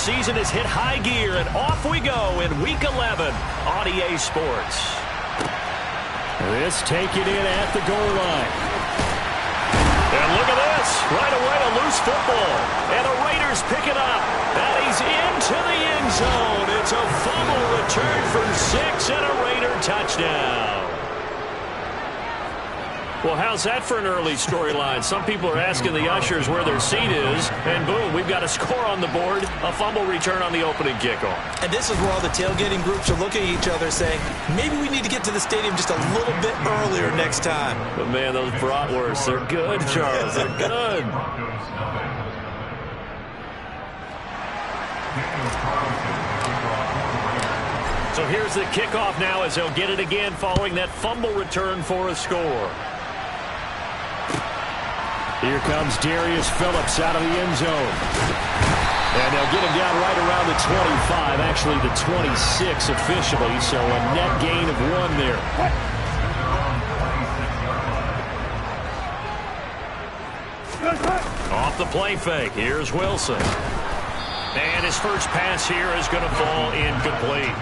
season has hit high gear, and off we go in Week 11 on EA Sports. This taken in at the goal line. And look at this. Right away, a loose football. And the Raiders pick it up. And he's into the end zone. It's a fumble return for 6 and a Raider touchdown. Well, how's that for an early storyline? Some people are asking the ushers where their seat is, and boom, we've got a score on the board, a fumble return on the opening kickoff. And this is where all the tailgating groups are looking at each other saying, maybe we need to get to the stadium just a little bit earlier next time. But, man, those bratwursts, they're good, Charles. They're good. So here's the kickoff now as they'll get it again following that fumble return for a score. Here comes Darius Phillips out of the end zone. And they'll get him down right around the 25, actually the 26 officially, so a net gain of 1 there. Off the play fake, here's Wilson. And his first pass here is going to fall incomplete.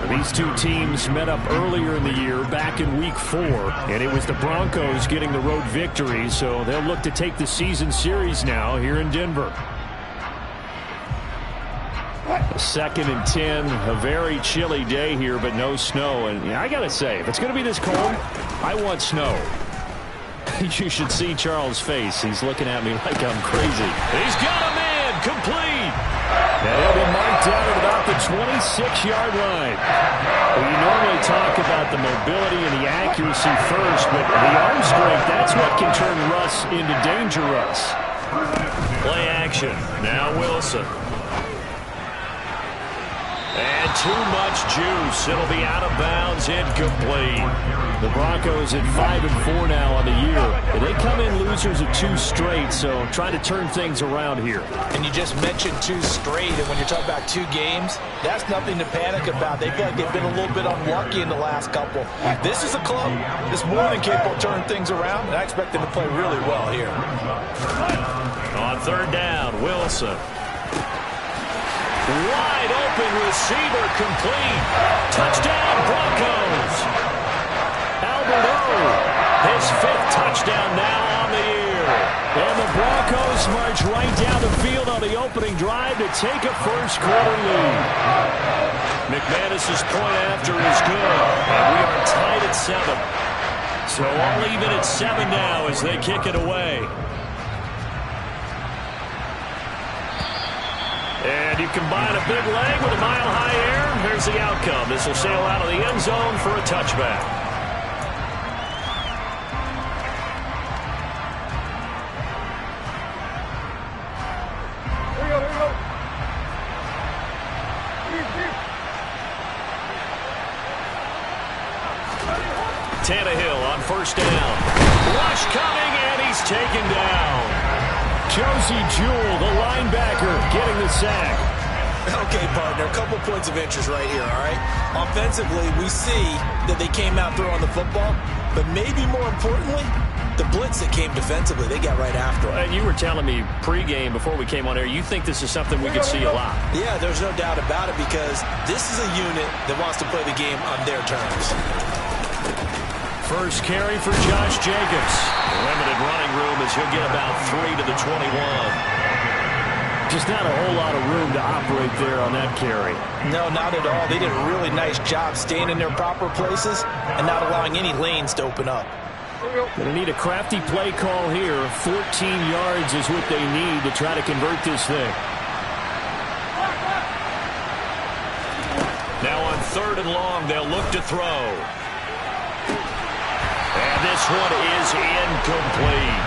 These two teams met up earlier in the year, back in Week 4, and it was the Broncos getting the road victory, so they'll look to take the season series now here in Denver. 2nd and 10, a very chilly day here, but no snow. And I got to say, if it's going to be this cold, I want snow. You should see Charles' face. He's looking at me like I'm crazy. He's got a man, complete. And he'll be marked down at about the 26-yard line. We normally talk about the mobility and the accuracy first, but the arm strength, that's what can turn Russ into danger Russ. Play action. Now Wilson. And too much juice. It'll be out of bounds, incomplete. The Broncos at 5-4 now on the year. They come in losers of 2 straight, so trying to turn things around here. And you just mentioned 2 straight, and when you're talking about 2 games, that's nothing to panic about. They feel like they've been a little bit unlucky in the last couple. This is a club that's more than capable of turning things around, and I expect them to play really well here. On 3rd down, Wilson. Wide open receiver, complete. Touchdown, Broncos. Albert O, his 5th touchdown now on the year. And the Broncos march right down the field on the opening drive to take a first-quarter lead. McManus's point after is good, and we are tied at 7. So all even at 7 now as they kick it away. And you combine a big leg with a mile-high air. Here's the outcome. This will sail out of the end zone for a touchback. Here we go. Tannehill on 1st down. Rush coming, and he's taken down. Josie Jewell, the linebacker, getting the sack. Okay, partner, a couple points of interest right here, all right? Offensively, we see that they came out throwing the football, but maybe more importantly, the blitz that came defensively, they got right after it. And you were telling me pregame before we came on air, you think this is something we could see a lot. Yeah, there's no doubt about it because this is a unit that wants to play the game on their terms. First carry for Josh Jacobs. Limited running room as he'll get about 3 to the 21. Just not a whole lot of room to operate there on that carry. No, not at all. They did a really nice job staying in their proper places and not allowing any lanes to open up. Going to need a crafty play call here. 14 yards is what they need to try to convert this thing. Now on 3rd and long, they'll look to throw. And this one is incomplete.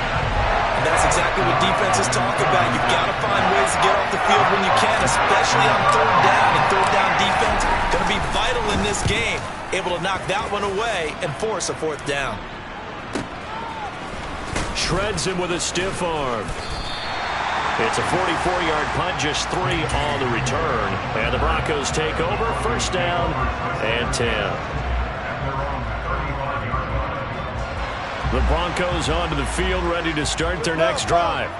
And that's exactly what defenses talk about. You've got to find ways to get off the field when you can, especially on 3rd down. And 3rd down defense going to be vital in this game. Able to knock that one away and force a 4th down. Shreds him with a stiff arm. It's a 44-yard punt, just 3 on the return. And the Broncos take over, 1st down and 10. The Broncos onto the field, ready to start their next drive.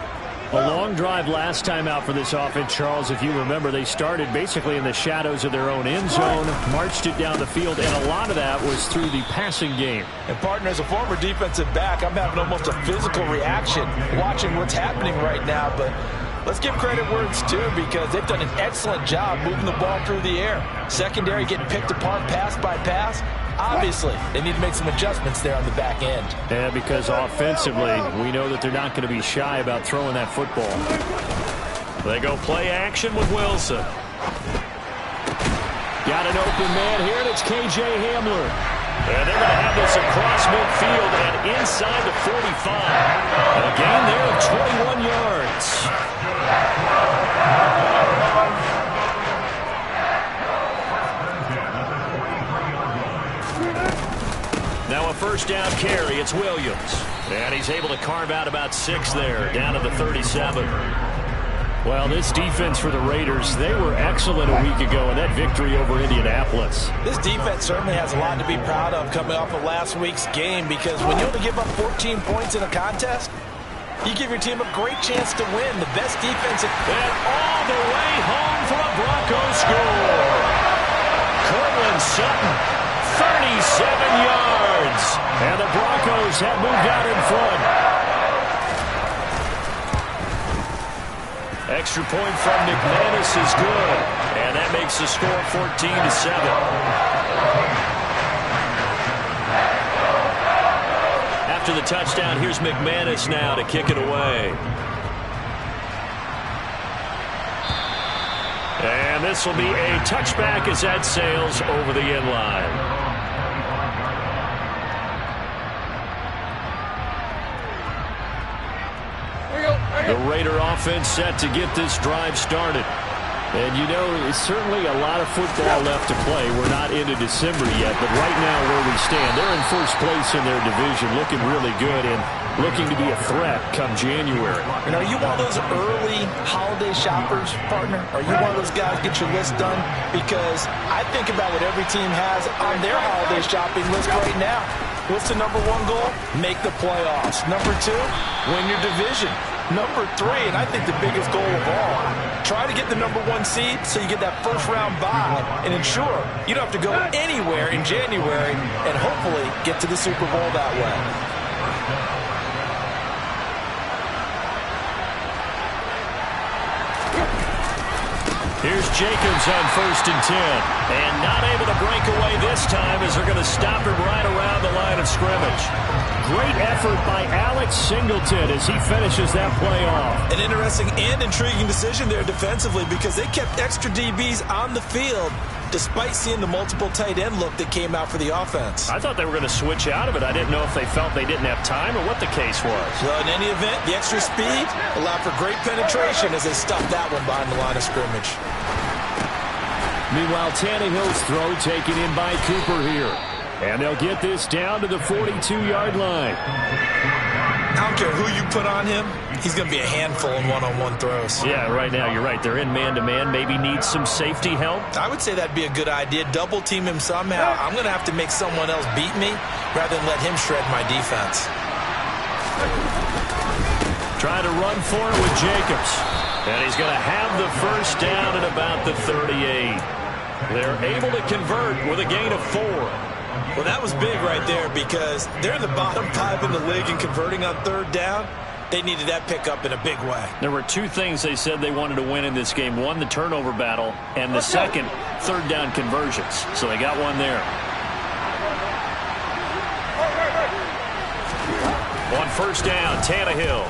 A long drive last time out for this offense, Charles. If you remember, they started basically in the shadows of their own end zone, marched it down the field, and a lot of that was through the passing game. And, partner, as a former defensive back, I'm having almost a physical reaction watching what's happening right now. But let's give credit where it's due, because they've done an excellent job moving the ball through the air. Secondary getting picked apart pass by pass. Obviously, they need to make some adjustments there on the back end. Yeah, because offensively, we know that they're not going to be shy about throwing that football. They go play action with Wilson. Got an open man here, and it's K.J. Hamler. And they're going to have this across midfield and inside the 45. A gain there of 21 yards. Now a first down carry. It's Williams. And he's able to carve out about 6 there, down to the 37. Well, this defense for the Raiders, they were excellent a week ago in that victory over Indianapolis. This defense certainly has a lot to be proud of coming off of last week's game, because when you only give up 14 points in a contest, you give your team a great chance to win. The best defense. And all the way home for a Broncos score. Cortland Sutton, 37 yards. And the Broncos have moved out in front. Extra point from McManus is good. And that makes the score 14-7. After the touchdown, here's McManus now to kick it away. And this will be a touchback as that sails over the end line. The Raider offense set to get this drive started. And, you know, it's certainly a lot of football left to play. We're not into December yet, but right now where we stand, they're in first place in their division, looking really good and looking to be a threat come January. And are you one of those early holiday shoppers, partner? Are you one of those guys get your list done? Because I think about what every team has on their holiday shopping list right now. What's the number 1 goal? Make the playoffs. Number 2, win your division. Number 3, and I think the biggest goal of all, try to get the number 1 seed so you get that first round bye and ensure you don't have to go anywhere in January and hopefully get to the Super Bowl that way. Here's Jacobs on 1st and 10. And not able to break away this time as they're going to stop him right around the line of scrimmage. Great effort by Alex Singleton as he finishes that play off. An interesting and intriguing decision there defensively, because they kept extra DBs on the field despite seeing the multiple tight end look that came out for the offense. I thought they were going to switch out of it. I didn't know if they felt they didn't have time or what the case was. Well, in any event, the extra speed allowed for great penetration as they stuffed that one behind the line of scrimmage. Meanwhile, Tannehill's throw taken in by Cooper here. And they'll get this down to the 42-yard line. I don't care who you put on him. He's going to be a handful in one-on-one throws. Yeah, right now, you're right. They're in man-to-man. Maybe needs some safety help. I would say that'd be a good idea. Double team him somehow. I'm going to have to make someone else beat me rather than let him shred my defense. Trying to run for it with Jacobs. And he's going to have the first down at about the 38. They're able to convert with a gain of 4. Well, that was big right there, because they're in the bottom 5 in the league in converting on 3rd down. They needed that pickup in a big way. There were 2 things they said they wanted to win in this game. One, the turnover battle, and the second, 3rd down conversions. So they got one there. On 1st down, Tannehill.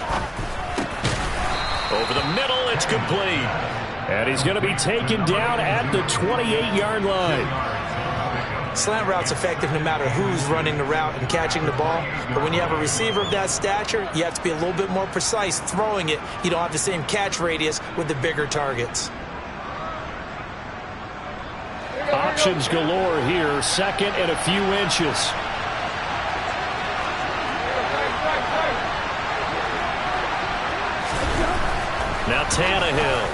Over the middle, it's complete. And he's going to be taken down at the 28-yard line. Slant route's effective no matter who's running the route and catching the ball. But when you have a receiver of that stature, you have to be a little bit more precise throwing it. You don't have the same catch radius with the bigger targets. Options galore here. 2nd and a few inches. Now Tannehill.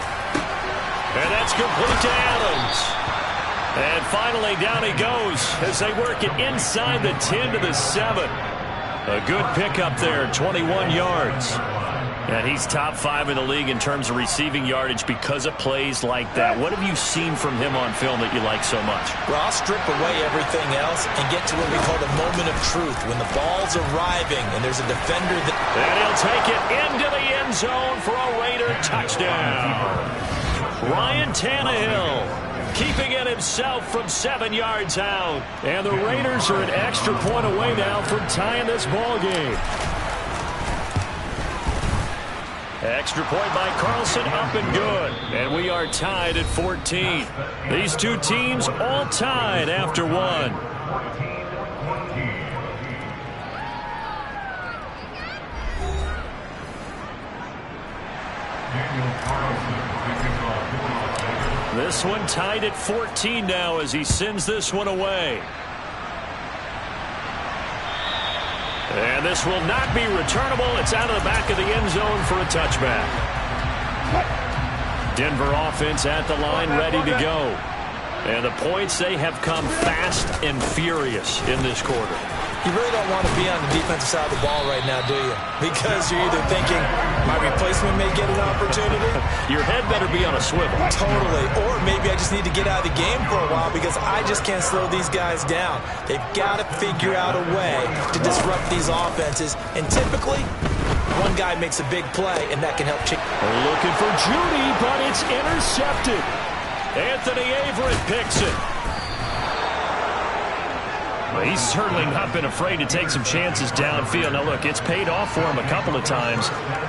And that's complete to Adams. And finally, down he goes as they work it inside the 10 to the 7. A good pickup there, 21 yards. And he's top 5 in the league in terms of receiving yardage because of plays like that. What have you seen from him on film that you like so much? Well, I'll strip away everything else and get to what we call the moment of truth, when the ball's arriving and there's a defender that... And he'll take it into the end zone for a Raider touchdown. Ryan Tannehill keeping it himself from 7 yards out. And the Raiders are an extra point away now from tying this ball game. Extra point by Carlson, up and good. And we are tied at 14. These two teams all tied after one. This one tied at 14 now as he sends this one away. And this will not be returnable. It's out of the back of the end zone for a touchback. Denver offense at the line, ready to go. And the points, they have come fast and furious in this quarter. You really don't want to be on the defensive side of the ball right now, do you? Because you're either thinking, my replacement may get an opportunity. Your head better be on a swivel. Totally. Or maybe I just need to get out of the game for a while because I just can't slow these guys down. They've got to figure out a way to disrupt these offenses. And typically, one guy makes a big play, and that can help change. Looking for Judy, but it's intercepted. Anthony Averett picks it. Well, he's certainly not been afraid to take some chances downfield. Now, look, it's paid off for him a couple of times.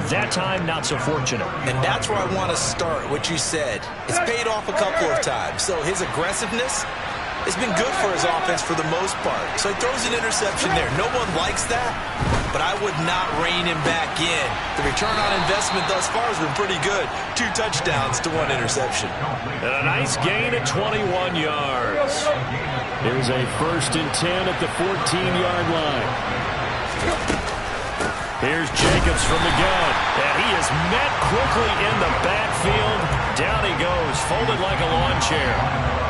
That time, not so fortunate. And that's where I want to start, what you said. It's paid off a couple of times. So his aggressiveness has been good for his offense for the most part. So he throws an interception there. No one likes that, but I would not rein him back in. The return on investment thus far has been pretty good. 2 touchdowns to 1 interception. And a nice gain at 21 yards. Here's a 1st and 10 at the 14-yard line. Here's Jacobs from the gun. And he is met quickly in the backfield. Down he goes, folded like a lawn chair.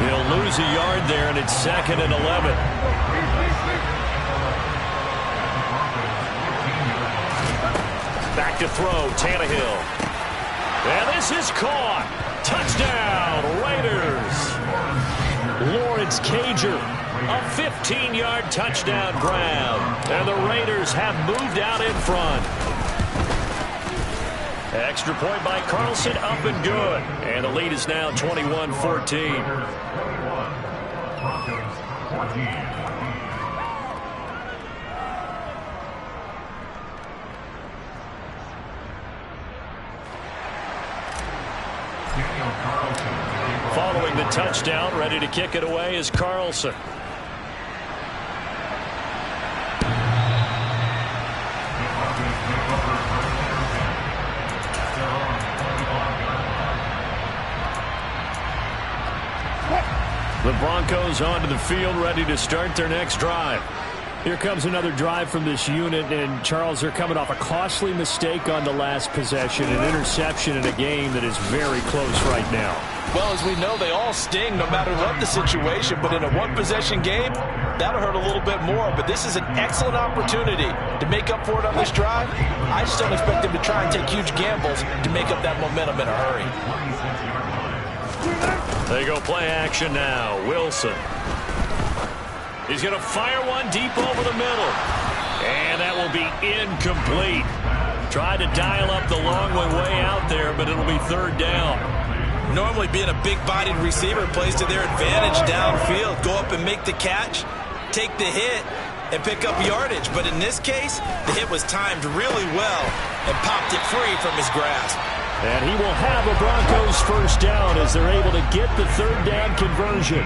He'll lose a yard there, and it's 2nd and 11. Back to throw, Tannehill. And this is caught. Touchdown, Raiders. Lawrence Cager, a 15-yard touchdown grab. And the Raiders have moved out in front. Extra point by Carlson, up and good. And the lead is now 21-14. Following the touchdown, ready to kick it away is Carlson. The Broncos onto the field, ready to start their next drive. Here comes another drive from this unit, and Charles, they're coming off a costly mistake on the last possession, an interception in a game that is very close right now. Well, as we know, they all sting no matter what the situation, but in a one-possession game, that'll hurt a little bit more. But this is an excellent opportunity to make up for it on this drive. I just don't expect them to try and take huge gambles to make up that momentum in a hurry. They go play action now. Wilson. He's going to fire one deep over the middle. And that will be incomplete. Tried to dial up the long way out there, but it'll be 3rd down. Normally being a big-bodied receiver plays to their advantage downfield. Go up and make the catch, take the hit, and pick up yardage. But in this case, the hit was timed really well and popped it free from his grasp. And he will have a Broncos 1st down as they're able to get the 3rd down conversion.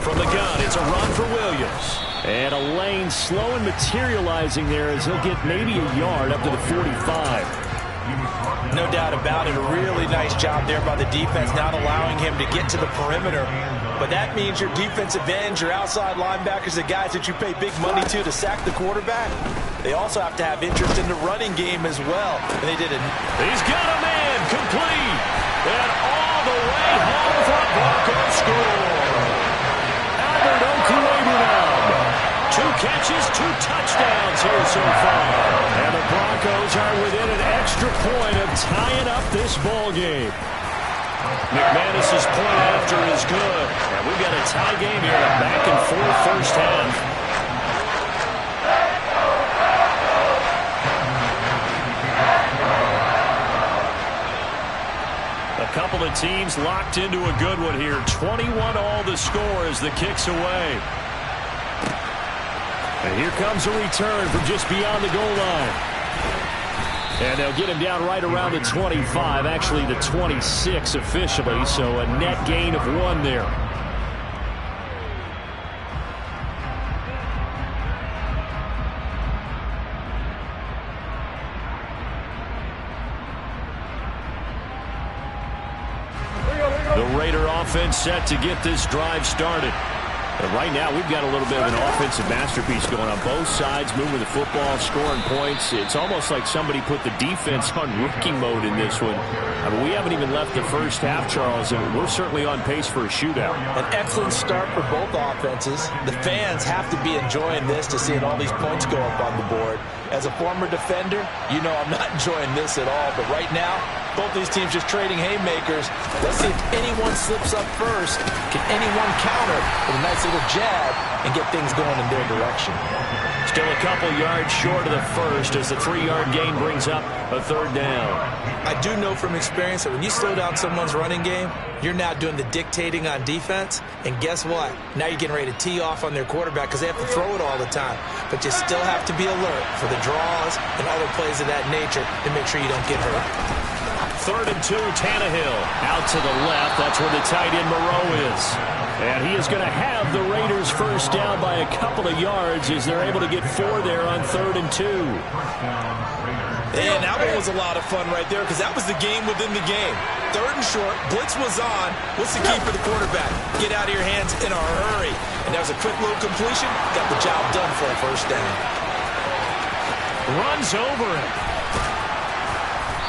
From the gun, it's a run for Williams. And a lane slow and materializing there as he'll get maybe a yard up to the 45. No doubt about it. A really nice job there by the defense, not allowing him to get to the perimeter. But that means your defensive ends, your outside linebackers, the guys that you pay big money to sack the quarterback, they also have to have interest in the running game as well. And they did it. He's got a man complete. And all the way home for a Broncos score. Albert Okwuegbunam. 2 catches, 2 touchdowns here so far. Raiders are within an extra point of tying up this ball game. McManus's point after is good. And we've got a tie game here, a back-and-forth first half. A couple of teams locked into a good one here. 21 all the score as the kick's away. And here comes a return from just beyond the goal line. And they'll get him down right around the 25, actually the 26 officially, so a net gain of 1 there. The Raider offense set to get this drive started. And right now, we've got a little bit of an offensive masterpiece going on both sides, moving the football, scoring points. It's almost like somebody put the defense on rookie mode in this one. I mean, we haven't even left the first half, Charles, and we're certainly on pace for a shootout. An excellent start for both offenses. The fans have to be enjoying this to see all these points go up on the board. As a former defender, you know I'm not enjoying this at all. But right now, both these teams just trading haymakers. Let's see if anyone slips up first. Can anyone counter with a nice little jab and get things going in their direction? Still a couple yards short of the first as the 3-yard gain brings up a third down. I do know from experience that when you slow down someone's running game, you're now doing the dictating on defense. And guess what? Now you're getting ready to tee off on their quarterback because they have to throw it all the time. But you still have to be alert for the draws and other plays of that nature to make sure you don't get hurt. 3rd and 2, Tannehill out to the left. That's where the tight end Moreau is. And he is going to have the Raiders first down by a couple of yards as they're able to get 4 there on 3rd and 2. And that one was a lot of fun right there because that was the game within the game. 3rd and short, blitz was on. What's the key for the quarterback? Get out of your hands in a hurry. And that was a quick little completion. Got the job done for a first down. Runs over him.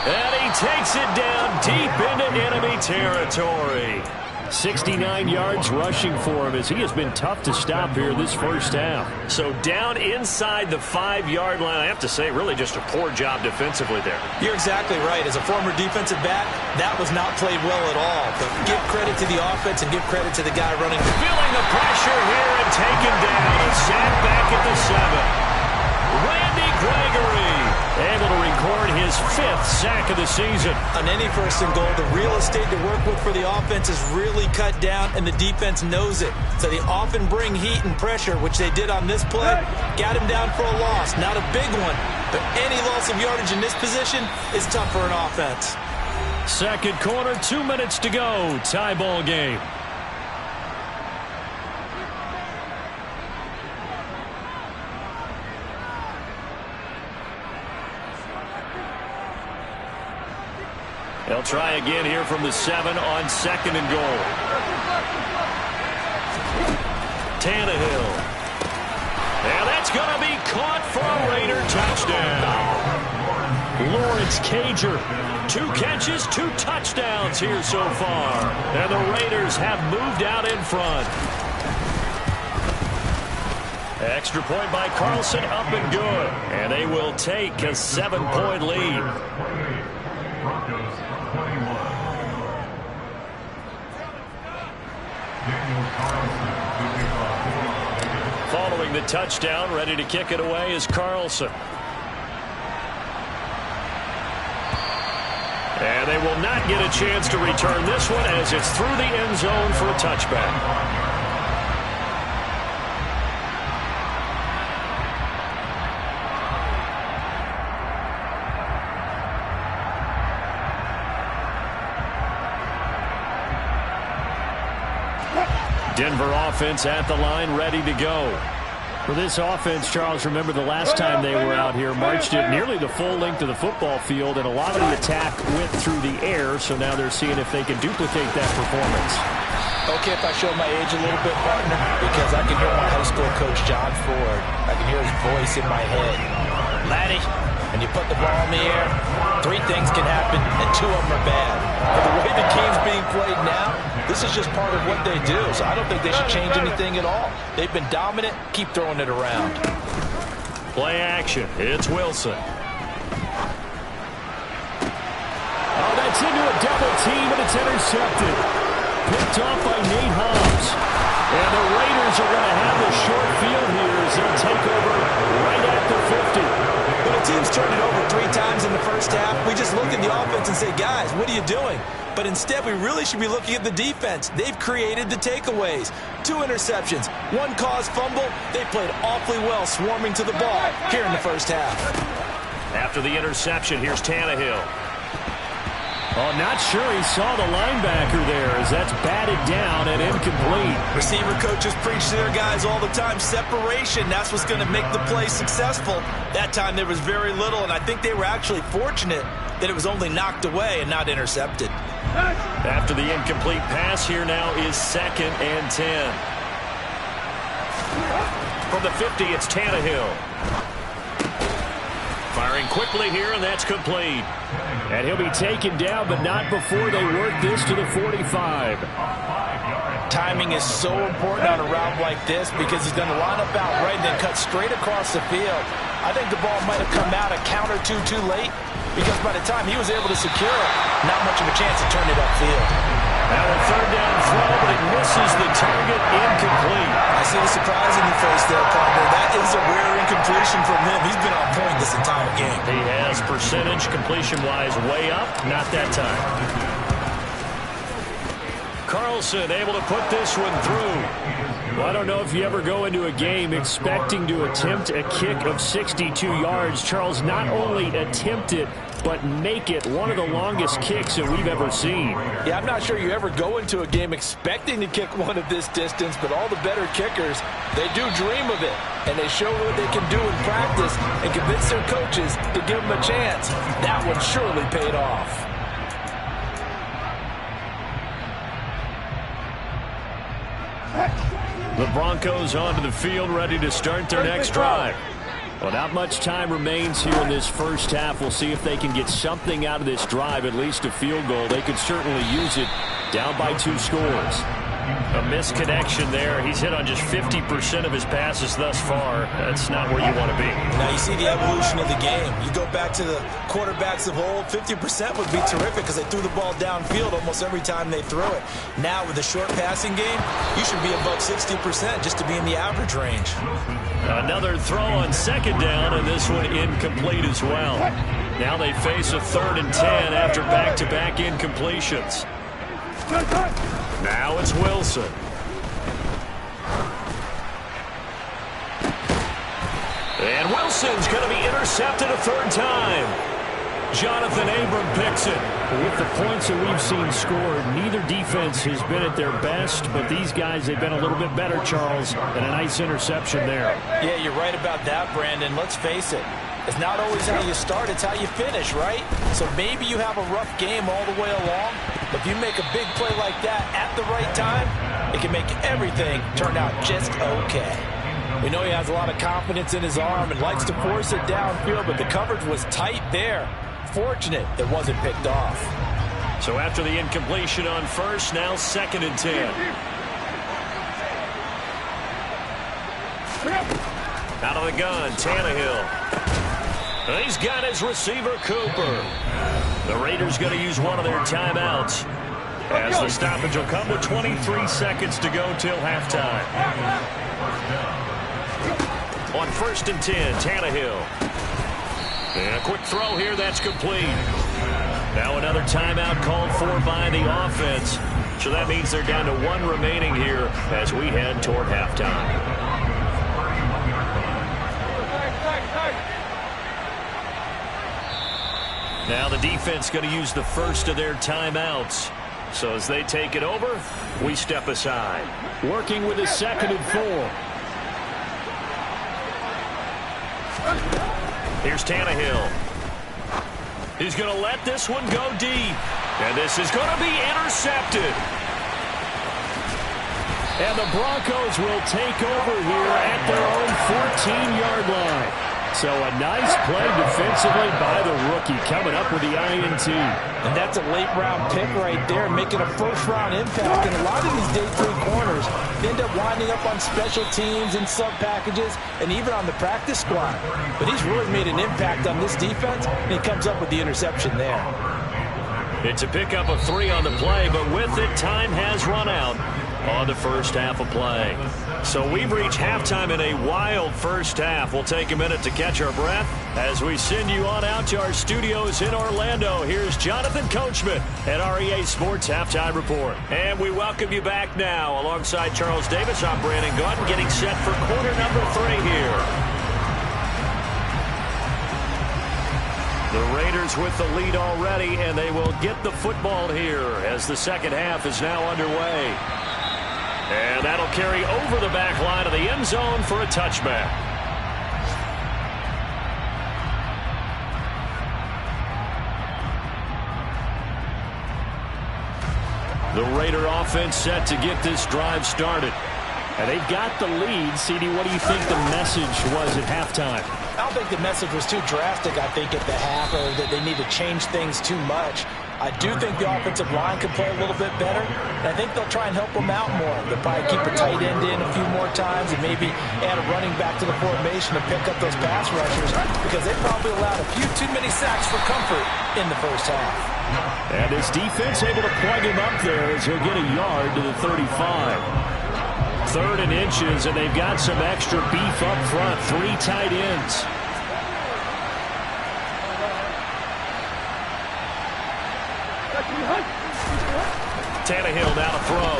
And he takes it down deep into enemy territory. 69 yards rushing for him as he has been tough to stop here this first half. So down inside the 5-yard line, I have to say, really just a poor job defensively there. You're exactly right. As a former defensive back, that was not played well at all. But give credit to the offense and give credit to the guy running. Feeling the pressure here and taken down. A sack back at the 7. Randy Gregory able to record his 5th sack of the season. On any 1st and goal, the real estate to work with for the offense is really cut down, and the defense knows it. So they often bring heat and pressure, which they did on this play. Got him down for a loss. Not a big one, but any loss of yardage in this position is tough for an offense. 2nd quarter, 2 minutes to go. Tie ball game. They'll try again here from the 7 on 2nd and goal. Tannehill. And that's going to be caught for a Raider touchdown. Lawrence Cager. 2 catches, 2 touchdowns here so far. And the Raiders have moved out in front. Extra point by Carlson, up and good. And they will take a 7-point lead. Following the touchdown, ready to kick it away is Carlson. And they will not get a chance to return this one as it's through the end zone for a touchback. Denver offense at the line, ready to go. For this offense, Charles, remember the last time they were out here, marched it nearly the full length of the football field, and a lot of the attack went through the air, so now they're seeing if they can duplicate that performance. Okay, if I show my age a little bit, partner, because I can hear my high school coach, John Ford. I can hear his voice in my head. Laddie, when you put the ball in the air, 3 things can happen, and 2 of them are bad. But the way the game's being played now, this is just part of what they do, so I don't think they should change anything at all. They've been dominant. Keep throwing it around. Play action. It's Wilson. Gets into a double team, and it's intercepted. Picked off by Nate Hobbs. And the Raiders are going to have the short field here as they'll take over right at the 50. When a team's turned it over 3 times in the first half, we just look at the offense and say, guys, what are you doing? But instead, we really should be looking at the defense. They've created the takeaways. 2 interceptions, 1 caused fumble. They played awfully well swarming to the ball here in the first half. After the interception, here's Tannehill. Oh, not sure he saw the linebacker there as that's batted down and incomplete. Receiver coaches preach to their guys all the time. Separation, that's what's going to make the play successful. That time there was very little, and I think they were actually fortunate that it was only knocked away and not intercepted. After the incomplete pass, here now is 2nd and 10. From the 50, it's Tannehill. Firing quickly here, and that's complete. And he'll be taken down, but not before they work this to the 45. Timing is so important on a route like this because he's going to line up out right and then cut straight across the field. I think the ball might have come out a count or two too late because by the time he was able to secure it, not much of a chance to turn it upfield. Now a 3rd down throw, but it misses the target, incomplete. I see the surprise in your face there, partner. That is a rare incompletion from him. He's been on point this entire game. He has percentage completion-wise way up, not that time. Carlson able to put this one through. Well, I don't know if you ever go into a game expecting to attempt a kick of 62 yards. Charles, not only attempt it, but make it one of the longest kicks that we've ever seen. Yeah, I'm not sure you ever go into a game expecting to kick one of this distance, but all the better kickers, they do dream of it, and they show what they can do in practice and convince their coaches to give them a chance. That one surely paid off. The Broncos onto the field, ready to start their next drive. Well, not much time remains here in this first half. We'll see if they can get something out of this drive, at least a field goal. They could certainly use it down by 2 scores. A misconnection there. He's hit on just 50% of his passes thus far. That's not where you want to be. Now you see the evolution of the game. You go back to the quarterbacks of old, 50% would be terrific because they threw the ball downfield almost every time they threw it. Now with the short passing game, you should be above 60% just to be in the average range. Another throw on 2nd down, and this one incomplete as well. Now they face a 3rd and 10 after back-to-back incompletions. Now it's Wilson. And Wilson's going to be intercepted a 3rd time. Jonathan Abram picks it. With the points that we've seen scored, neither defense has been at their best, but these guys, they've been a little bit better, Charles, and a nice interception there. Yeah, you're right about that, Brandon. Let's face it. It's not always how you start, it's how you finish, right? So maybe you have a rough game all the way along, but if you make a big play like that at the right time, it can make everything turn out just okay. We know he has a lot of confidence in his arm and likes to force it downfield, but the coverage was tight there. Fortunate it wasn't picked off. So after the incompletion on 1st, now 2nd and 10. Out of the gun, Tannehill. And he's got his receiver, Cooper. The Raiders going to use one of their timeouts as the stoppage will come with 23 seconds to go till halftime. On 1st and 10, Tannehill. And a quick throw here, that's complete. Now another timeout called for by the offense. So that means they're down to 1 remaining here as we head toward halftime. Now the defense going to use the first of their timeouts. So as they take it over, we step aside. Working with a 2nd and 4. Here's Tannehill. He's going to let this one go deep. And this is going to be intercepted. And the Broncos will take over here at their own 14-yard line. So a nice play defensively by the rookie coming up with the INT. And that's a late-round pick right there, making a first-round impact. And a lot of these day 3 corners end up winding up on special teams and sub-packages and even on the practice squad. But he's really made an impact on this defense, and he comes up with the interception there. It's a pickup of 3 on the play, but with it, time has run out on the first half of play. So we've reached halftime in a wild first half. We'll take a minute to catch our breath as we send you on out to our studios in Orlando. Here's Jonathan Coachman at REA Sports Halftime Report. And we welcome you back now. Alongside Charles Davis, I'm Brandon Gaudin, getting set for quarter number 3 here. The Raiders with the lead already, and they will get the football here as the second half is now underway. And that'll carry over the back line of the end zone for a touchback. The Raider offense set to get this drive started. And they've got the lead. CD, what do you think the message was at halftime? I don't think the message was too drastic, I think, at the half, or that they need to change things too much. I do think the offensive line can play a little bit better, and I think they'll try and help them out more. They'll probably keep a tight end in a few more times and maybe add a running back to the formation to pick up those pass rushers, because they probably allowed a few too many sacks for comfort in the first half. And this defense able to plug him up there as he'll get a yard to the 35. 3rd and inches, and they've got some extra beef up front. 3 tight ends. Tannehill now to throw.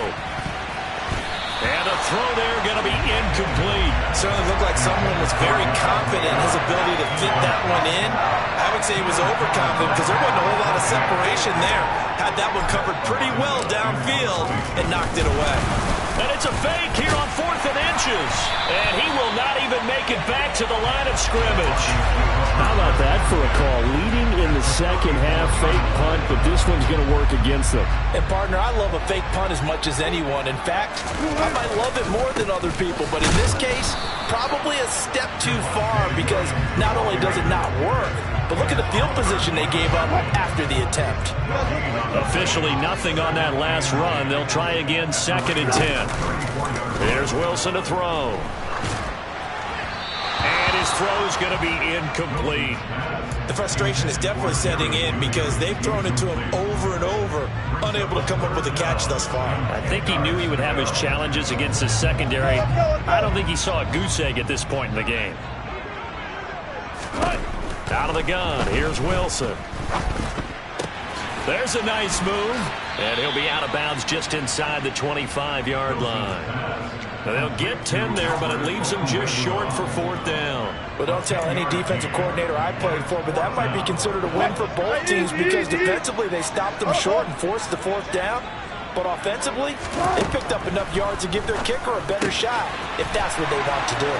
And a throw there going to be incomplete. Certainly looked like someone was very confident in his ability to fit that one in. I would say he was overconfident because there wasn't a whole lot of separation there. Had that one covered pretty well downfield and knocked it away. And it's a fake here on 4th and inches. And he will not even make it back to the line of scrimmage. How about that for a call? Leading in the second half, fake punt, but this one's going to work against them. And, partner, I love a fake punt as much as anyone. In fact, I might love it more than other people. But in this case, probably a step too far, because not only does it not work, but look at the field position they gave up after the attempt. Officially nothing on that last run. They'll try again, 2nd and 10. Here's Wilson to throw. And his throw's going to be incomplete. The frustration is definitely setting in because they've thrown it to him over and over, unable to come up with a catch thus far. I think he knew he would have his challenges against his secondary. I don't think he saw a goose egg at this point in the game. Out of the gun, here's Wilson. There's a nice move, and he'll be out of bounds just inside the 25-yard line. Now they'll get 10 there, but it leaves them just short for 4th down. Well, don't tell any defensive coordinator I played for, but that might be considered a win for both teams because defensively they stopped them short and forced the 4th down. But offensively, they picked up enough yards to give their kicker a better shot if that's what they want to do.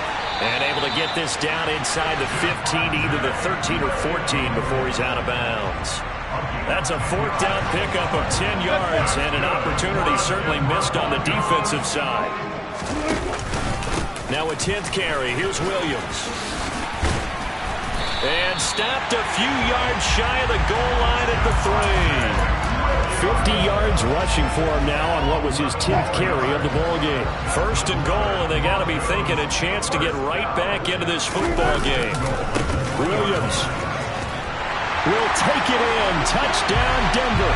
And able to get this down inside the 15, either the 13 or 14 before he's out of bounds. That's a 4th down pickup of 10 yards and an opportunity certainly missed on the defensive side. Now a 10th carry. Here's Williams. And stopped a few yards shy of the goal line at the 3. 50 yards rushing for him now on what was his 10th carry of the ball game. 1st and goal, and they got to be thinking a chance to get right back into this football game. Williams will take it in. Touchdown, Denver.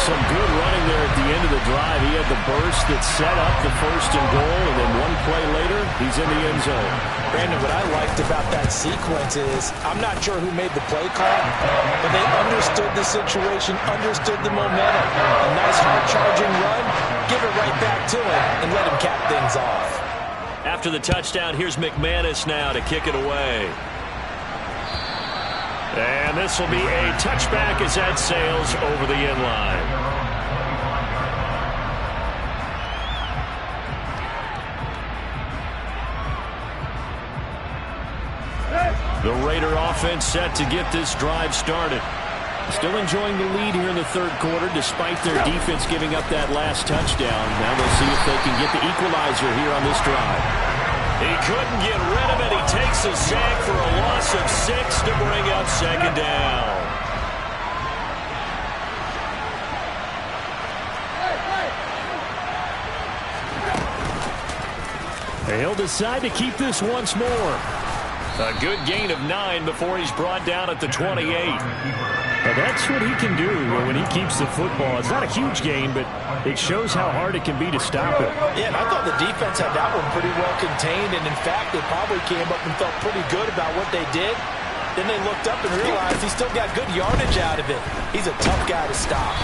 Some good running there at the end of the drive. He had the burst that set up the 1st and goal, and then one play later, he's in the end zone. Brandon, what I liked about that sequence is I'm not sure who made the play call, but they understood the situation, understood the momentum. A nice hard-charging run, give it right back to him, and let him cap things off. After the touchdown, here's McManus now to kick it away. And this will be a touchback as that sails over the end line. The Raider offense set to get this drive started. Still enjoying the lead here in the 3rd quarter despite their defense giving up that last touchdown. Now they'll see if they can get the equalizer here on this drive. He couldn't get rid of it. He takes a sack for a loss of 6 to bring up 2nd down. He'll decide to keep this once more. A good gain of 9 before he's brought down at the 28. Well, that's what he can do when he keeps the football. It's not a huge gain, but it shows how hard it can be to stop it. Yeah, and I thought the defense had that one pretty well contained, and in fact, they probably came up and felt pretty good about what they did. Then they looked up and realized he still got good yardage out of it. He's a tough guy to stop.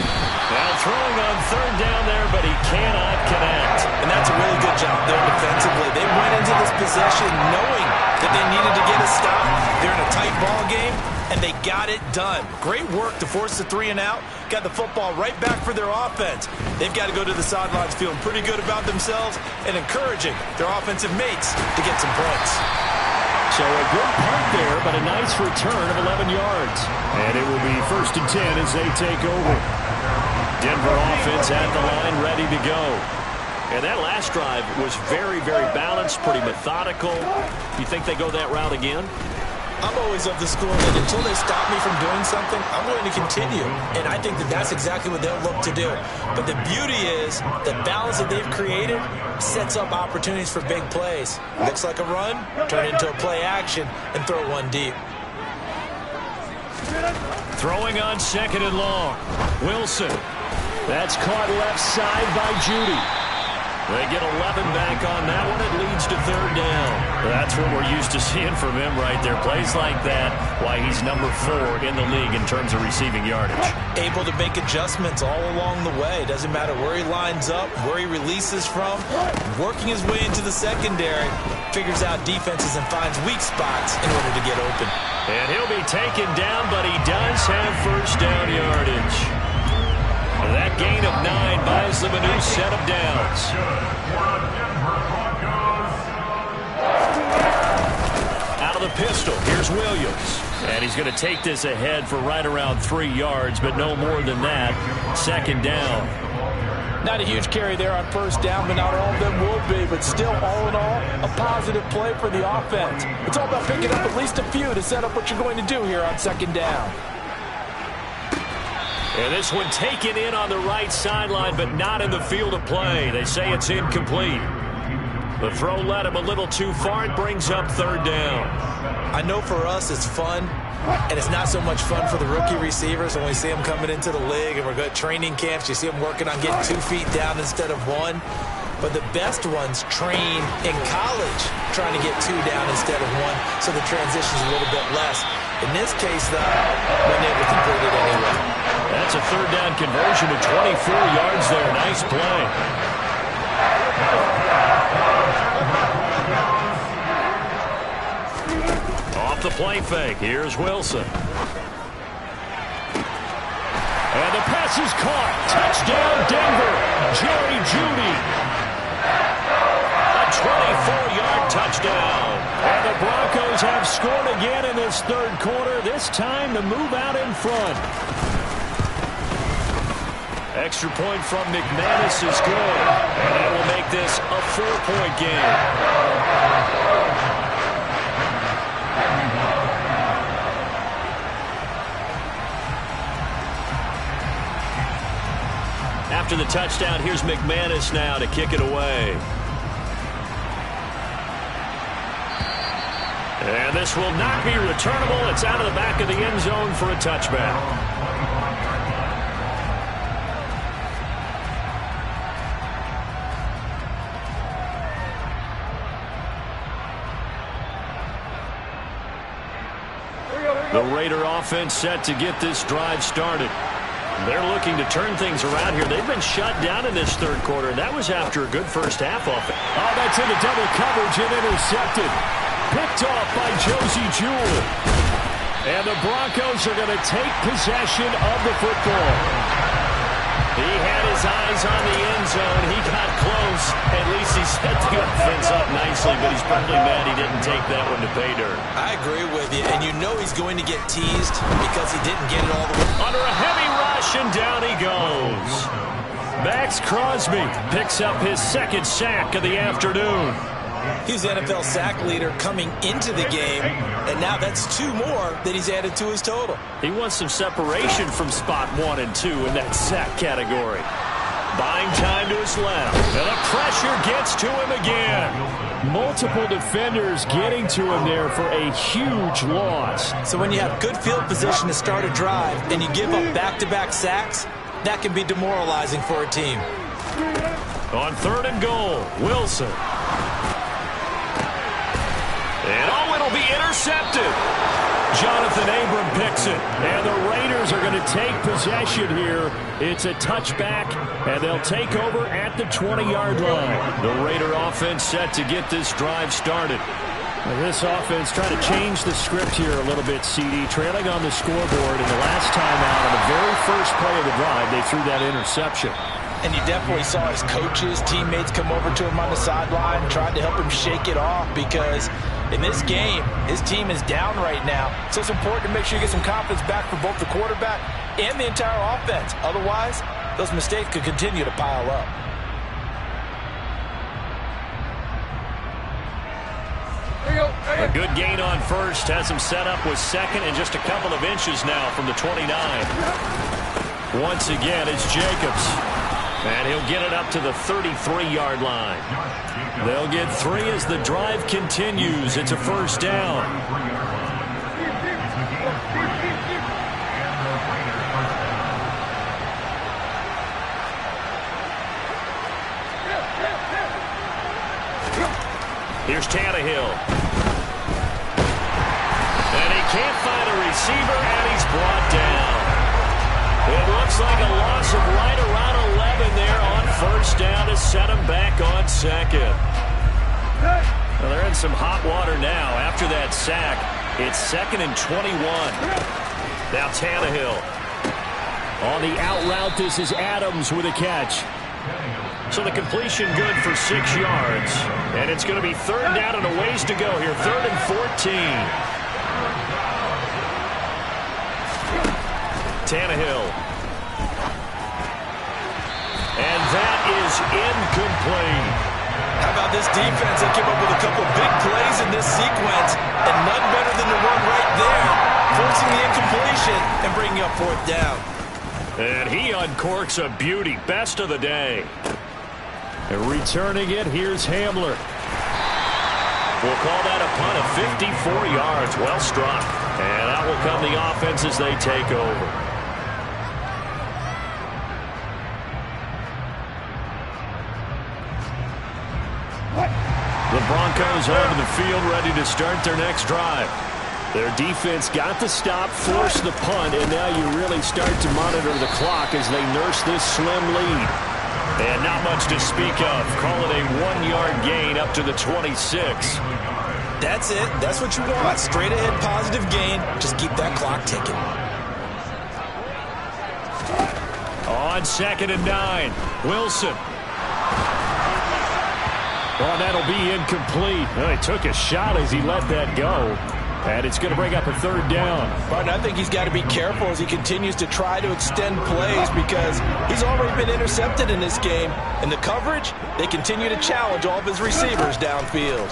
Now throwing on 3rd down there, but he cannot connect. And that's a really good job there defensively. They went into this possession knowing that they needed to get a stop. They're in a tight ball game, and they got it done. Great work to force the 3 and out. Got the football right back for their offense. They've got to go to the sidelines feeling pretty good about themselves and encouraging their offensive mates to get some points. So a good punt there, but a nice return of 11 yards. And it will be 1st and 10 as they take over. Denver offense at the line, ready to go. And that last drive was very, very balanced, pretty methodical. You think they go that route again? I'm always of the school that until they stop me from doing something, I'm going to continue. And I think that that's exactly what they'll look to do. But the beauty is the balance that they've created sets up opportunities for big plays. Looks like a run, turn into a play action, and throw one deep. Throwing on 2nd and long. Wilson. That's caught left side by Judy. They get 11 back on that one. It leads to 3rd down. That's what we're used to seeing from him right there. Plays like that, why he's number 4 in the league in terms of receiving yardage. Able to make adjustments all along the way. Doesn't matter where he lines up, where he releases from. Working his way into the secondary. Figures out defenses and finds weak spots in order to get open. And he'll be taken down, but he does have 1st down yardage. That gain of 9 buys them a new set of downs. Out of the pistol, here's Williams. And he's going to take this ahead for right around 3 yards, but no more than that. 2nd down. Not a huge carry there on 1st down, but not all of them will be. But still, all in all, a positive play for the offense. It's all about picking up at least a few to set up what you're going to do here on 2nd down. And this one taken in on the right sideline, but not in the field of play. They say it's incomplete. The throw led him a little too far. It brings up 3rd down. I know for us it's fun, and it's not so much fun for the rookie receivers when we see them coming into the league and we're going to training camps. You see them working on getting 2 feet down instead of 1. But the best ones train in college trying to get 2 down instead of 1, so the transition's a little bit less. In this case, though, been able to complete it anyway. That's a 3rd down conversion to 24 yards there. Nice play. Off the play fake. Here's Wilson. And the pass is caught. Touchdown, Denver. Jerry Jeudy. A 24-yard touchdown. And the Broncos have scored again in this 3rd quarter. This time to move out in front. Extra point from McManus is good. And that will make this a 4-point game. After the touchdown, here's McManus now to kick it away. And this will not be returnable. It's out of the back of the end zone for a touchback. The Raider offense set to get this drive started. They're looking to turn things around here. They've been shut down in this 3rd quarter, and that was after a good first half offense. Oh, that's into double coverage and intercepted. Picked off by Josey Jewell. And the Broncos are going to take possession of the football. He had his eyes on the end zone. He got close. At least he set the offense up nicely, but he's probably mad he didn't take that one to pay dirt. I agree with you, and you know he's going to get teased because he didn't get it all the way. Under a heavy rush, and down he goes. Maxx Crosby picks up his 2nd sack of the afternoon. He's the NFL sack leader coming into the game, and now that's 2 more that he's added to his total. He wants some separation from spot 1 and 2 in that sack category. Buying time to his left, and the pressure gets to him again. Multiple defenders getting to him there for a huge loss. So when you have good field position to start a drive and you give up back-to-back sacks, that can be demoralizing for a team. On 3rd and goal, Wilson. And it'll be intercepted. Jonathan Abram picks it, and the Raiders are going to take possession here. It's a touchback, and they'll take over at the 20-yard line. The Raider offense set to get this drive started. This offense trying to change the script here a little bit, CD. Trailing on the scoreboard, and the last time out on the very first play of the drive, they threw that interception. And you definitely saw his coaches, teammates come over to him on the sideline, tried to help him shake it off because in this game, his team is down right now. So it's important to make sure you get some confidence back for both the quarterback and the entire offense. Otherwise, those mistakes could continue to pile up. A good gain on first has him set up with 2nd and just a couple of inches now from the 29. Once again, it's Jacobs. And he'll get it up to the 33-yard line. They'll get 3 as the drive continues. It's a first down. Here's Tannehill. And he can't find a receiver, and he's brought down. It looks like a loss of right around 11 there on first down to set him back on 2nd. Well, they're in some hot water now. After that sack, it's 2nd and 21. Now Tannehill. On the out route, this is Adams with a catch. So the completion good for 6 yards. And it's going to be 3rd down and a ways to go here. 3rd and 14. Tannehill. And that is incomplete. How about this defense? They came up with a couple big plays in this sequence, and none better than the one right there, forcing the incompletion and bringing up 4th down. And he uncorks a beauty. Best of the day. And returning it, here's Hamler. We'll call that a punt of 54 yards. Well struck. And out will come the offense as they take over. The Broncos onto the field, ready to start their next drive. Their defense got the stop, forced the punt, and now you really start to monitor the clock as they nurse this slim lead. And not much to speak of. Call it a 1-yard gain up to the 26. That's it. That's what you want. Straight ahead positive gain. Just keep that clock ticking. On 2nd and 9, Wilson. Oh, that'll be incomplete. Well, he took a shot as he let that go. And it's going to bring up a 3rd down. Martin, I think he's got to be careful as he continues to try to extend plays because he's already been intercepted in this game. In the coverage, they continue to challenge all of his receivers downfield.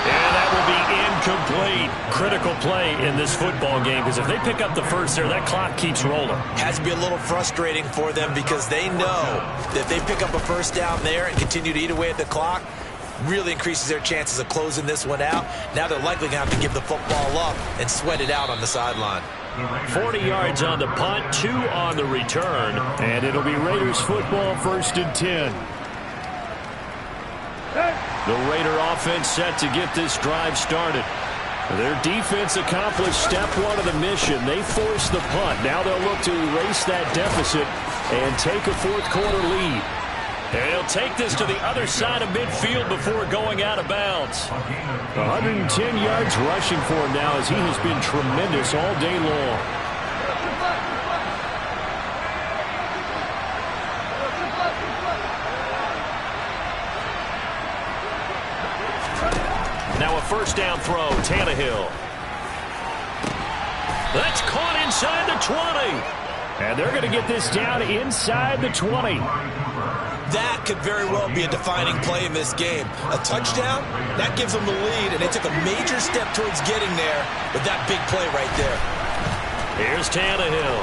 And that will be incomplete. Critical play in this football game because if they pick up the first there, that clock keeps rolling. Has to be a little frustrating for them because they know that if they pick up a first down there and continue to eat away at the clock, really increases their chances of closing this one out. Now they're likely going to have to give the football up and sweat it out on the sideline. 40 yards on the punt, 2 on the return. And it'll be Raiders football, 1st and 10. The Raider offense set to get this drive started. Their defense accomplished step 1 of the mission. They forced the punt. Now they'll look to erase that deficit and take a 4th quarter lead. And he'll take this to the other side of midfield before going out of bounds. 110 yards rushing for him now as he has been tremendous all day long. Now a first down throw, Tannehill. That's caught inside the 20. And they're going to get this down inside the 20. That could very well be a defining play in this game. A touchdown, that gives them the lead, and they took a major step towards getting there with that big play right there. Here's Tannehill.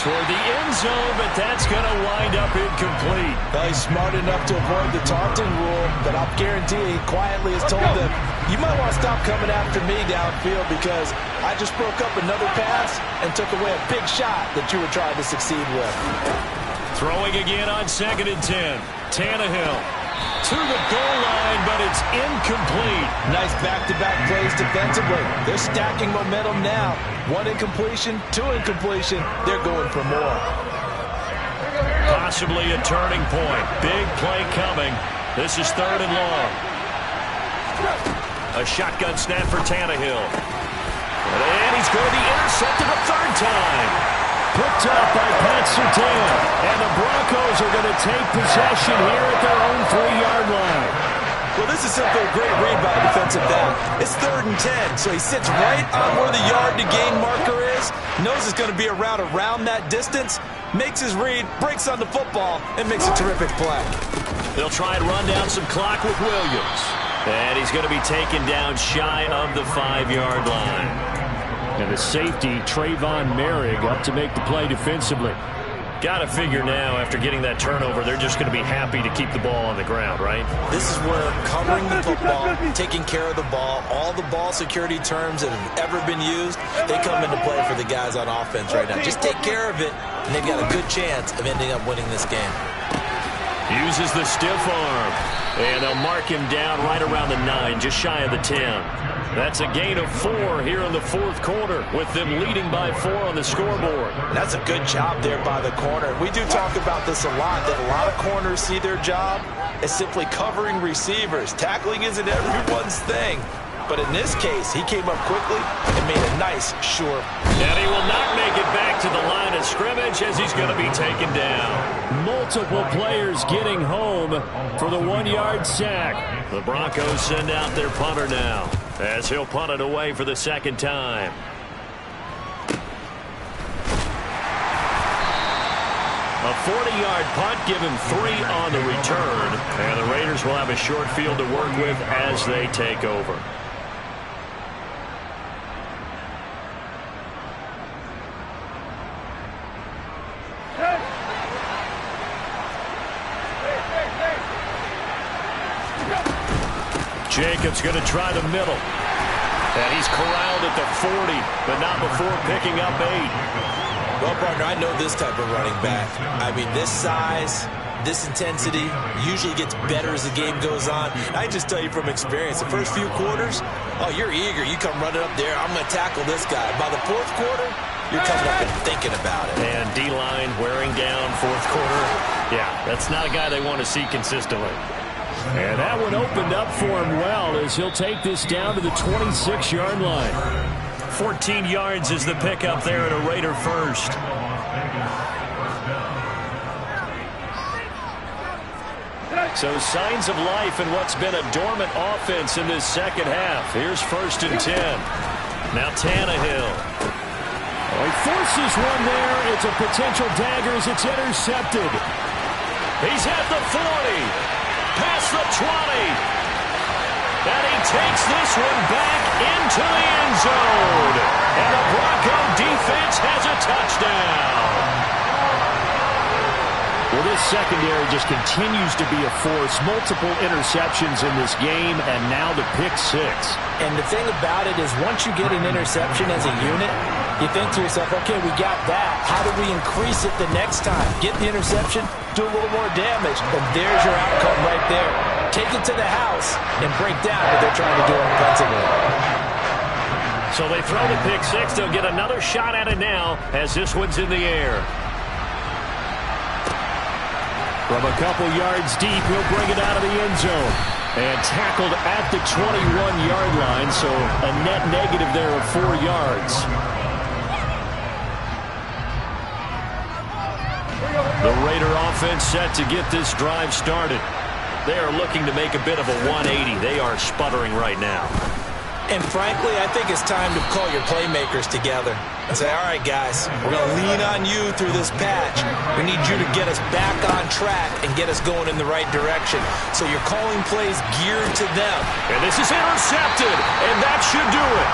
toward the end zone, but that's going to wind up incomplete. Well, he's smart enough to avoid the taunting rule, but I'll guarantee he quietly has told them, you might want to stop coming after me downfield because I just broke up another pass and took away a big shot that you were trying to succeed with. Throwing again on 2nd and 10. Tannehill to the goal line, but it's incomplete. Nice back-to-back plays defensively. They're stacking momentum now. 1 incompletion, 2 incompletion. They're going for more. Possibly a turning point. Big play coming. This is 3rd and long. A shotgun snap for Tannehill. And he's going to be intercepted a 3rd time. Picked up by Pat Surtain. And the Broncos are going to take possession here at their own 3-yard line. Well, this is simply a great read by a defensive back. It's 3rd and 10, so he sits right on where the yard-to-gain marker is, knows it's going to be a route around that distance, makes his read, breaks on the football, and makes a terrific play. They'll try and run down some clock with Williams. And he's going to be taken down shy of the 5-yard line. And the safety, Trayvon Merrick, up to make the play defensively. Got to figure now, after getting that turnover, they're just going to be happy to keep the ball on the ground, right? This is where covering the football, taking care of the ball, all the ball security terms that have ever been used, they come into play for the guys on offense right now. Just take care of it, and they've got a good chance of ending up winning this game. Uses the stiff arm. And they'll mark him down right around the 9, just shy of the 10. That's a gain of 4 here in the 4th quarter, with them leading by 4 on the scoreboard. That's a good job there by the corner. We do talk about this a lot, that a lot of corners see their job as simply covering receivers. Tackling isn't everyone's thing. But in this case, he came up quickly and made a nice, sure. And he will not make it back to the line of scrimmage as he's going to be taken down. Multiple players getting home for the 1-yard sack. The Broncos send out their punter now as he'll punt it away for the 2nd time. A 40-yard punt, give him 3 on the return. And the Raiders will have a short field to work with as they take over. Jacobs going to try the middle. And he's corralled at the 40, but not before picking up 8. Well, partner, I know this type of running back. I mean, this size, this intensity usually gets better as the game goes on. I just tell you from experience, the first few quarters, oh, you're eager. You come running up there, I'm going to tackle this guy. By the 4th quarter, you're coming up and thinking about it. And D-line wearing down 4th quarter. Yeah, that's not a guy they want to see consistently. And that one opened up for him well as he'll take this down to the 26-yard line. 14 yards is the pickup there at a Raider first. So signs of life in what's been a dormant offense in this 2nd half. Here's 1st and 10. Now Tannehill. Oh, he forces one there. It's a potential dagger as it's intercepted. He's at the 40. Past the 20. And he takes this one back into the end zone. And the Bronco defense has a touchdown. Well, this secondary just continues to be a force. Multiple interceptions in this game, and now the pick 6. And the thing about it is once you get an interception as a unit, you think to yourself, okay, we got that. How do we increase it the next time? Get the interception, do a little more damage, and there's your outcome right there. Take it to the house and break down what they're trying to do offensively. So they throw the pick 6. They'll get another shot at it now as this one's in the air. From a couple yards deep, he'll bring it out of the end zone. And tackled at the 21-yard line, so a net negative there of 4 yards. The Raider offense set to get this drive started. They are looking to make a bit of a 180. They are sputtering right now. And frankly, I think it's time to call your playmakers together and say, all right, guys, we're going to lean on you through this patch. We need you to get us back on track and get us going in the right direction. So you're calling plays geared to them. And this is intercepted, and that should do it.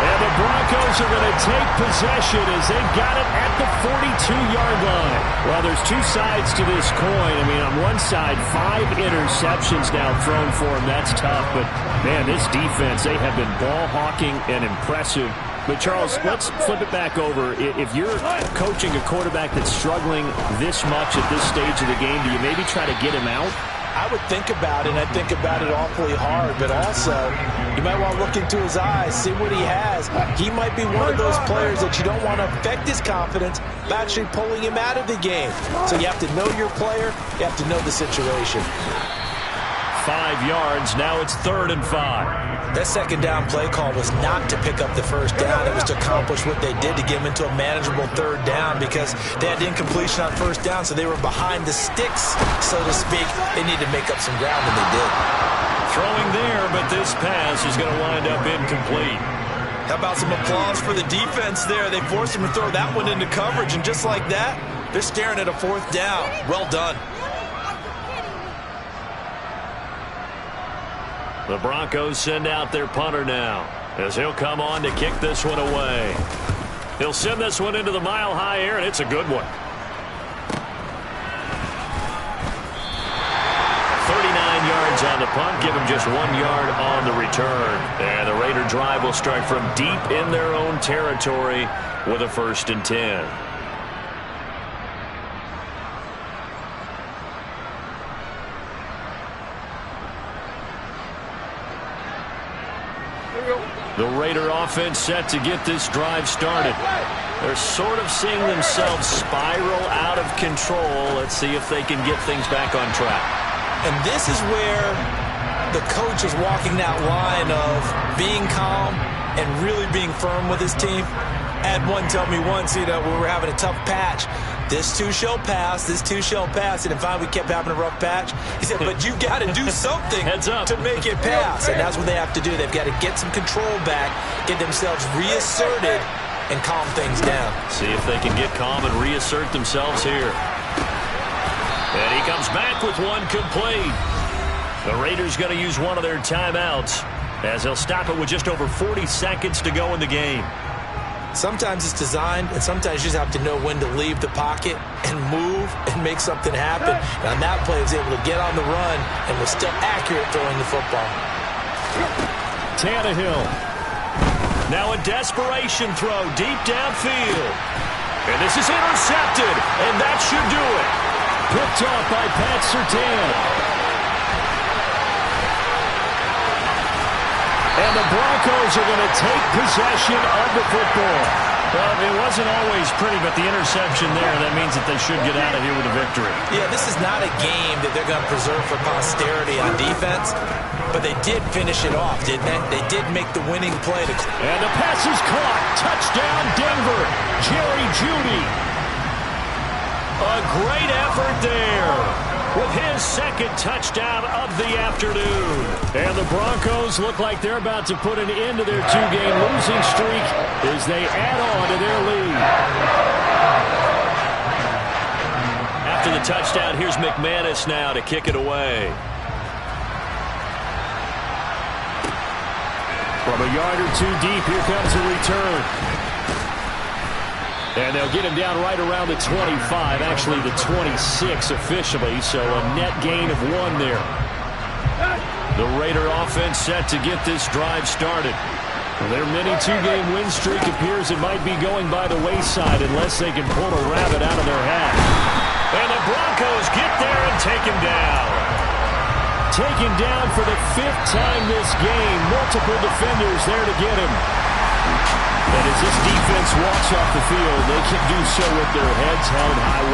And the Broncos are going to take possession as they've got it at the 42-yard line. Well, there's two sides to this coin. I mean, on one side, 5 interceptions now thrown for him. That's tough. But, man, this defense, they have been ball hawking and impressive. But, Charles, let's flip it back over. If you're coaching a quarterback that's struggling this much at this stage of the game, do you maybe try to get him out? I would think about it, and I think about it awfully hard, but also you might want to look into his eyes, see what he has. He might be one of those players that you don't want to affect his confidence by actually pulling him out of the game. So you have to know your player, you have to know the situation. 5 yards, now it's 3rd and 5. That second down play call was not to pick up the first down. It was to accomplish what they did to get them into a manageable 3rd down because they had incompletion on first down, so they were behind the sticks, so to speak. They needed to make up some ground, and they did. Throwing there, but this pass is going to wind up incomplete. How about some applause for the defense there? They forced him to throw that one into coverage, and just like that, they're staring at a 4th down. Well done. The Broncos send out their punter now as he'll come on to kick this one away. He'll send this one into the mile-high air, and it's a good one. 39 yards on the punt, give him just 1 yard on the return. And the Raider drive will start from deep in their own territory with a 1st and 10. The Raider offense set to get this drive started. They're sort of seeing themselves spiral out of control. Let's see if they can get things back on track. And this is where the coach is walking that line of being calm and really being firm with his team. I had one tell me once, when we were having a tough patch, this too shall pass, this too shall pass. And finally we kept having a rough patch. He said, but you got to do something to make it pass. And that's what they have to do. They've got to get some control back, get themselves reasserted, and calm things down. See if they can get calm and reassert themselves here. And he comes back with one complete. The Raiders going to use one of their timeouts as they'll stop it with just over 40 seconds to go in the game. Sometimes it's designed, and sometimes you just have to know when to leave the pocket and move and make something happen. And on that play, he was able to get on the run and was still accurate throwing the football. Tannehill. Now a desperation throw deep downfield. And this is intercepted, and that should do it. Picked off by Pat Surtain. And the Broncos are going to take possession of the football. Well, it wasn't always pretty, but the interception there, that means that they should get out of here with a victory. Yeah, this is not a game that they're going to preserve for posterity on defense, but they did finish it off, didn't they? They did make the winning play. And the pass is caught. Touchdown, Denver. Jerry Jeudy. A great effort there with his 2nd touchdown of the afternoon. And the Broncos look like they're about to put an end to their 2-game losing streak as they add on to their lead. After the touchdown, here's McManus now to kick it away. From a yard or two deep, here comes a return. And they'll get him down right around the 25, actually the 26 officially, so a net gain of 1 there. The Raider offense set to get this drive started. Their mini 2-game win streak appears it might be going by the wayside unless they can pull a rabbit out of their hat. And the Broncos get there and take him down. Taken down for the 5th time this game. Multiple defenders there to get him. And as this defense walks off the field, they can do so with their heads held high.